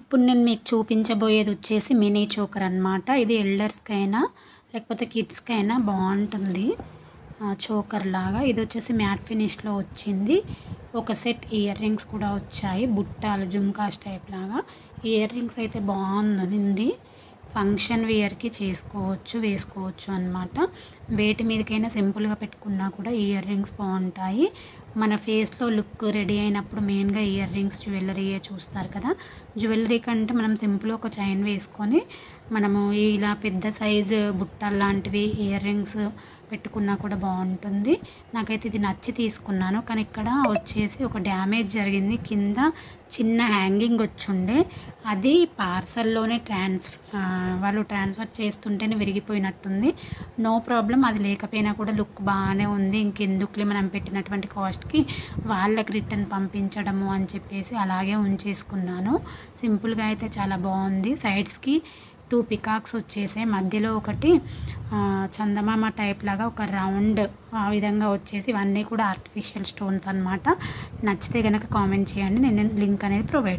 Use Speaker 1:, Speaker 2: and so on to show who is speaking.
Speaker 1: ఇప్పుడు నేను మీకు చూపించబోయేది వచ్చేసి మినీ చోకర్ అన్నమాట. ఇది ఎల్డర్స్కైనా లేకపోతే కిడ్స్కైనా బాగుంటుంది చోకర్ లాగా. ఇది వచ్చేసి మ్యాట్ ఫినిష్లో వచ్చింది. ఒక సెట్ ఇయర్ రింగ్స్ కూడా వచ్చాయి, బుట్టాలు జుమ్కాస్ టైప్ లాగా. ఇయర్ రింగ్స్ అయితే బాగుంది, ఫంక్షన్ వేర్కి వేసుకోవచ్చు అన్నమాట. వేటి మీదకైనా సింపుల్గా పెట్టుకున్నా కూడా ఇయర్ రింగ్స్ బాగుంటాయి. మన ఫేస్లో లుక్ రెడీ అయినప్పుడు మెయిన్గా ఇయర్ రింగ్స్ జ్యువెలరీయే చూస్తారు కదా. జ్యువెలరీ కంటే మనం సింపుల్గా ఒక చైన్ వేసుకొని మనము ఇలా పెద్ద సైజు బుట్టలు లాంటివి ఇయర్ రింగ్స్ పెట్టుకున్నా కూడా బాగుంటుంది. నాకైతే ఇది నచ్చి తీసుకున్నాను, కానీ ఇక్కడ వచ్చేసి ఒక డ్యామేజ్ జరిగింది. కింద చిన్న హ్యాంగింగ్ వచ్చుండే, అది పార్సల్లోనే వాళ్ళు ట్రాన్స్ఫర్ చేస్తుంటేనే విరిగిపోయినట్టుంది. నో ప్రాబ్లం, అది లేకపోయినా కూడా లుక్ బాగానే ఉంది. ఇంకెందుకులే మనం పెట్టినటువంటి కాస్ట్కి వాళ్ళకి రిటర్న్ పంపించడము అని చెప్పేసి అలాగే ఉంచేసుకున్నాను. సింపుల్గా అయితే చాలా బాగుంది. సైడ్స్కి 2 పికాక్స్ వచ్చేసాయి, మధ్యలో ఒకటి చందమామ టైప్ లాగా ఒక రౌండ్ ఆ విధంగా వచ్చేసి ఇవన్నీ కూడా ఆర్టిఫిషియల్ స్టోన్స్ అన్నమాట. నచ్చితే కనుక కామెంట్ చేయండి, నేను లింక్ అనేది ప్రొవైడ్